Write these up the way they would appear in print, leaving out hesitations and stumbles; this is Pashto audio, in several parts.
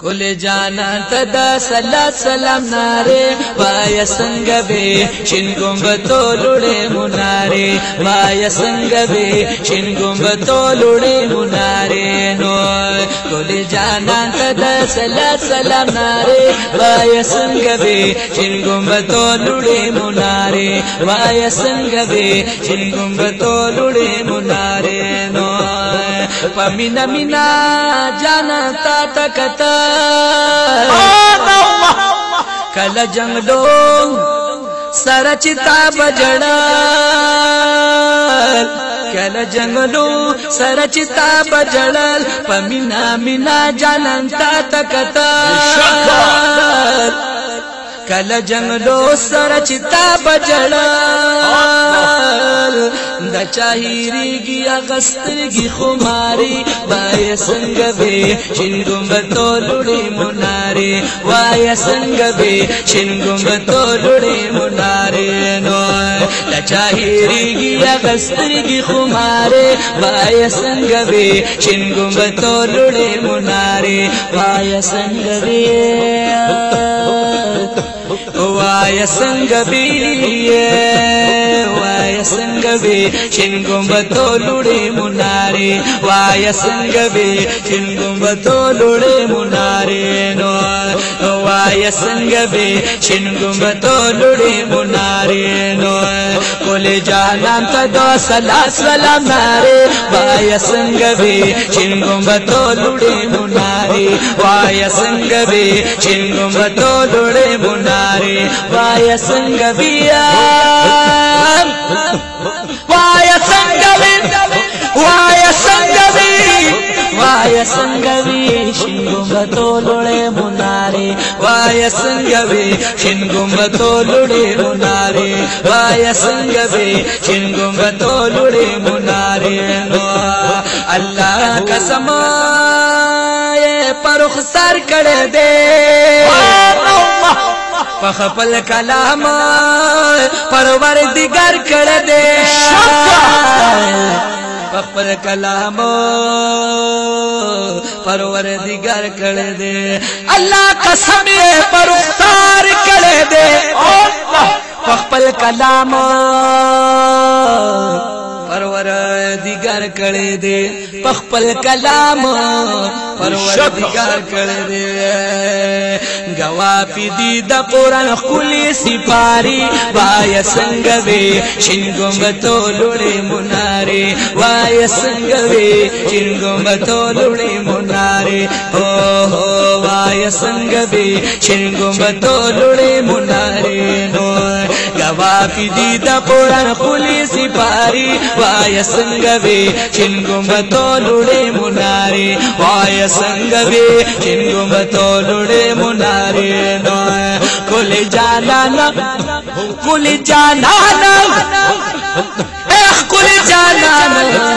کل جانان تدا صلاة سلام نارے وایا سنگ بے شن گنبتو لڑے منارے وایا سنگ بے شن گنبتو لڑے منارے نو کل جانان تدا صلاة سلام نارے وایا سنگ بے شن گنبتو لڑے منارے وایا سنگ بے شن گنبتو لڑے منارے نو پمینا مینا جانا تا تکتا کل جنگلو سرچتا بجڑل کل جنگلو سرچتا بجڑل پمینا مینا جانن تا تکتا کل جنگلو سرچتا بجڑل دا چاہیری گی اغستر گی خماری وایا سنگ بے شنگم بتو لڑی منارے وایا سنگ بے شنگم بتو لڑی منارے نو دا چاہیری گی اغستر گی خماری وایا سنگ بے شنگم بتو لڑی منارے وایا سنگ بے وایا سنگ بے وایا سنگ بے شنگم بتو لڑے منارے وایا سنگ بے شنگم بتو لڑے منارے نو وایا سنگ بے شنگم بتو لڑے منارے نو کل جانان تدو صلاة سلام نارے وایا سنگ بے شنگم بتو لڑے منارے وایا سنگ بے شنگم بتو لڑے منارے وایا سنگ بے وایا سنگ بے وایا سنگ بے وایا سنگ بے شنگم بتو لڑے منارے وایا سنگ بے شنگم بتو لڑے منارے وایا سنگ بے شنگم بتو لڑے منارے اللہ قسم پر رخسار کر دے پخپل کلام پروردگار کر دے پخپل کلام پروردگار کر دے اللہ قسم پرختار کر دے پخپل کلام پروردگار کر دے پخپل کلام پروردگار کر دے گواہ پی دی دا قرآن خلی سپاری وایا سنگ بے شنگم بتو لڑے منارے وایا سنگ بے شنگم بتو لڑے منارے وایا سنگ بے شنگم بتو لڑے منارے نو گواہ پی دی دا قرآن خلی سپاری وایا سنگ بے شنگم بتو لڑے منارے وایا سنگ بے شنگم بتو لڑے منارے نو کل جانانا کل جانانا کل جانانا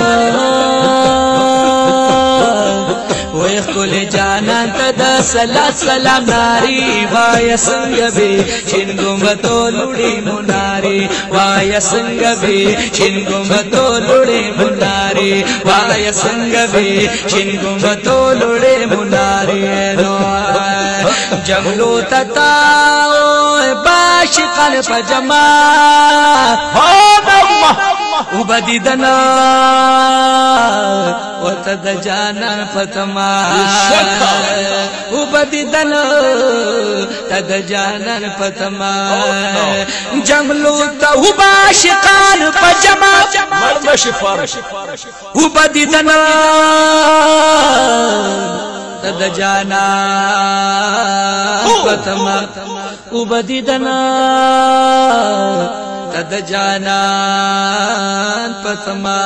کل جانان تدا صلاة سلام ناری وایا سنگ بے شنگم بتو لڑے منارے وایا سنگ بے شنگم بتو لڑے منارے وایا سنگ بے شنگم بتو لڑے منارے نو جنگلو تتا باشقان پجما وبدی دنا وتد جانان پتما وبدی دنا تد جانان پتما جنگلو تا باشقان پجما وبدی دنا تد جانان پتما وبدی دنا تد جانان پتما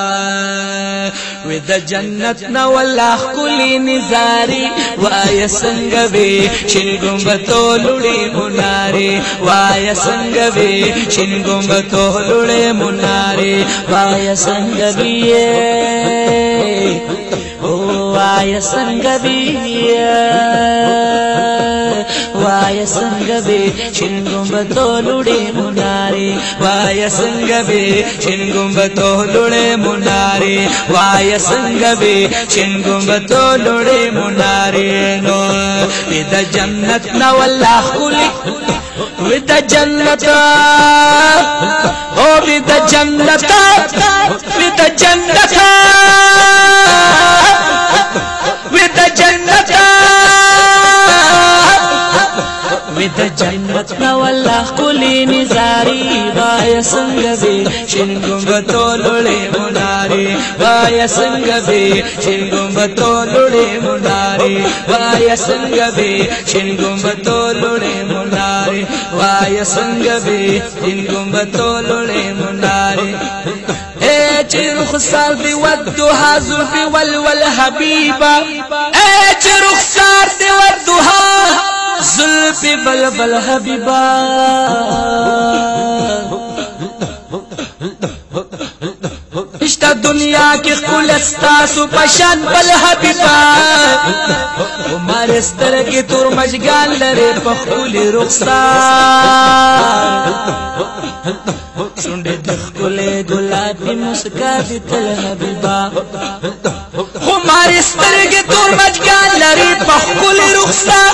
وید جنت نو اللہ کلی نزاری وایا سنگ بے شنگم بتو لڑے منارے وایا سنگ بے شنگم بتو لڑے منارے وایا سنگ بے وایا سنگ بے وایا سنگ بے شنگم بتو لڑے منارے وایا سنگ بے شنگم بتو لڑے منارے وایا سنگ بے شنگم بتو لڑے منارے نو وید جنت نا والله خلی وید جنت او وید جنت وید جنت وید جنت وید جنت نا والله خلی نزاری وای څنګه به شین ګمبتو لړې مناري وای څنګه به شین ګمبتو لړې مناري وای څنګه به شین ګمبتو لړې مناري وای څنګه به شین ګمبتو لړې مناري اے چې رخسار دی ودها زلفي ولول حبيبا اے چې رخسار دی ودها زلفي بلبل حبيبا اشتا دنیا کی خل استاسو پشان بل حبیبا عمر سترگی تور مجگان لرے پخولی رخسار سنڈے دخلے گلابی مسکا دی تل حبیبا عمر سترگی تور مجگان لرے پخولی رخسار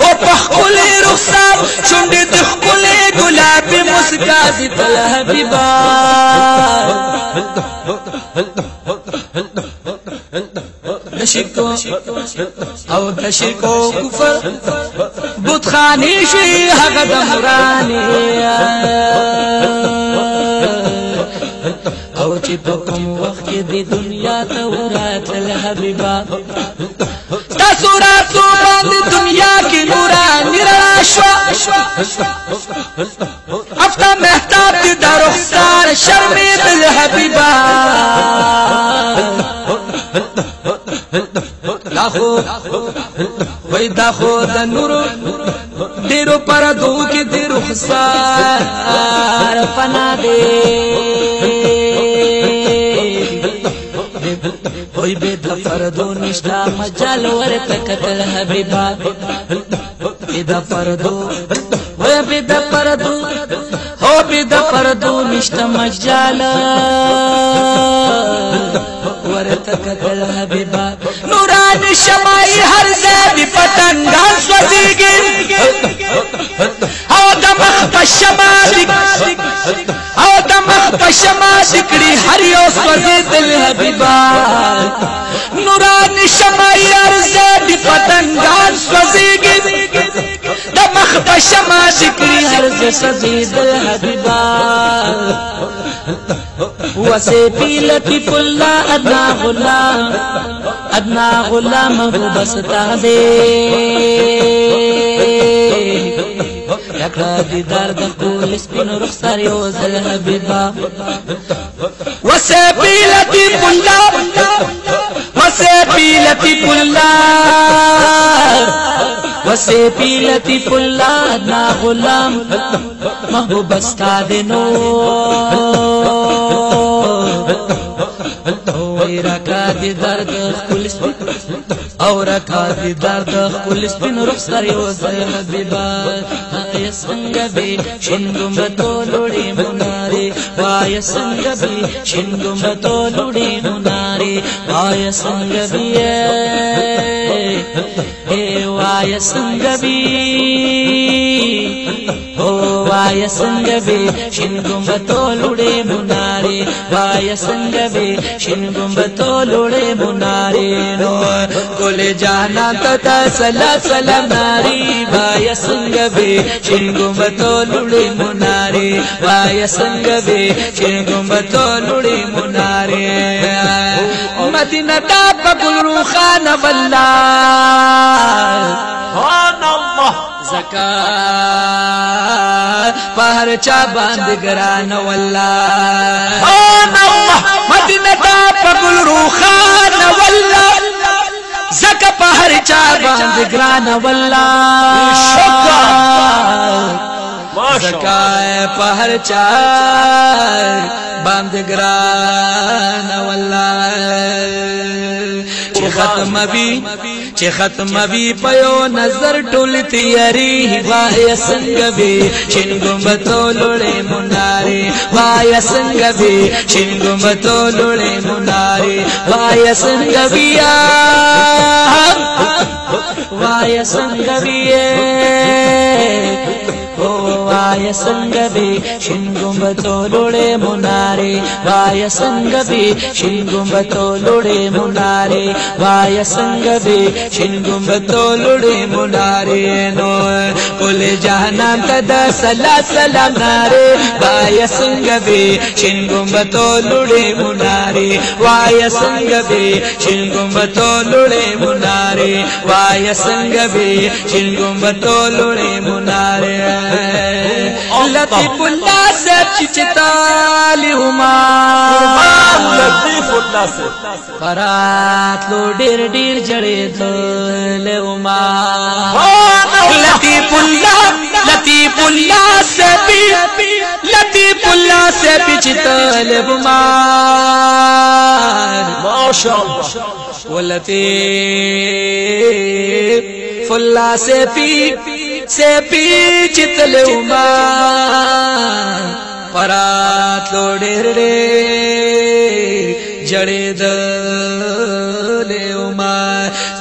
او پخولی رخسار سنڈے دخلے گلابی مسکا دی تل حبیبا دشکو او دشکو کفر بتخانی شوی هغه دمرانی او چې په کوم وخت کې د دنیا ته وراتل حبیبا تاسو راتو باندې دنیا کې نورانی راشوا افتا مهتاب دي د رخسار شرمید الحبیبا داخو وای داخو د نور ډیرو پردو کې د رخسار فنا دے وای به د پردو نشتا مجال ورته کتل حبیبا د پردو وای به د پردو هو به د پردو نشتا مجال ورته کتل حبیبا نوران شمائی ہر زیدی پتنگان سوزیگی او دمخ پشما دکڑی ہر یو سوزی دل حبیبا نوران شمائی ہر زیدی پتنگان سوزیگی دمخ پشما دکڑی ہر زیدی دل حبیبا وسیفی لطیف اللہ ادنا غلام بستا دے یکڑا دیدار دا کول سپین رخسار یوزل حبیبا وسیفی لطیف اللہ وسیفی لطیف اللہ وسیفی لطیف اللہ ادنا غلام محبوب بستا دے نو رکا دی درد خپل سپین او رکا دی درد خپل سپین رخسار یوزل حبیبا وای څنګه به شین ګمبتو لړې مناري وای څنګه به شین ګمبتو لړې مناري وای څنګه به وای څنګه به وای څنګه به شین ګمبتو لړې مناري وای څنګه به شین ګمبتو لړې مناري نو کول جانا ته سلام ناری وای څنګه به شین ګمبتو لړې مناري وای څنګه به شین ګمبتو لړې مناري مدینه تا بګل روخان والله سبحان الله زکات پہر چا باند گران والله سبحان الله مدینه تا بګل روخان والله زکا پہر چا باند گران والله زکا پہر چا باند گران والله چې ختم بي پيو نظر ټول تیاری وای څنګه به شین ګمبتو لړې مناري وای څنګه به شین ګمبتو لړې مناري وای څنګه بیا وای سنگویه وای سنگبی شین گنبدو لوڑے منارے وای سنگبی شین گنبدو لوڑے منارے وای سنگبی شین گنبدو لوڑے منارے نو کل جہنم تدا صلا سلام نارے وای سنگبی شین گنبدو لوڑے منارے وای سنگبی شین گنبدو لوڑے منارے وای سنگبی شین گنبدو لوڑے منارے لطیف اللہ سے چچتالی لطیف اللہ سے فرات لو ڈیر ڈیر جڑے دل لطیف اللہ سے لطیف اللہ سے چچتال ماشاءاللہ ولطیف اللہ سے چتل فرات لو ڈیر جڑے دل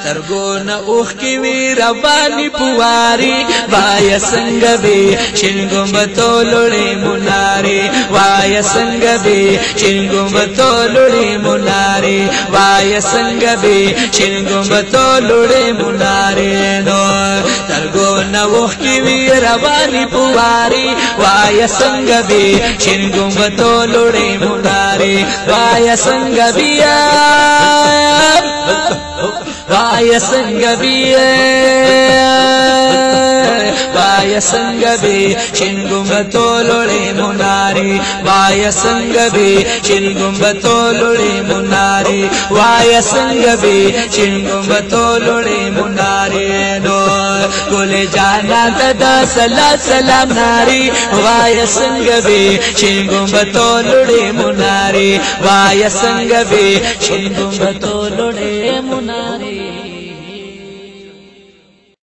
سترگون اوخ کی وی ربانی پواری وای سنگبی شین گنبدو لوڑے منارے وای سنگبی شین گنبدو لوڑے منارے وای سنگبی شین گنبدو لوڑے منارے نو سترگون اوخ کی وی ربانی پواری وای سنگبی شین گنبدو لوڑے منارے وای سنگبی وای سنگبی وای سنگبی شین گنبدو لوڑے منارے وای سنگبی شین گنبدو لوڑے منارے وای سنگبی شین گنبدو لوڑے منارے نو کل جانا تدا صلا سلام ناری وای سنگبی شین گنبدو لوڑے منارے وای سنگبی شین گنبدو لوڑے منارے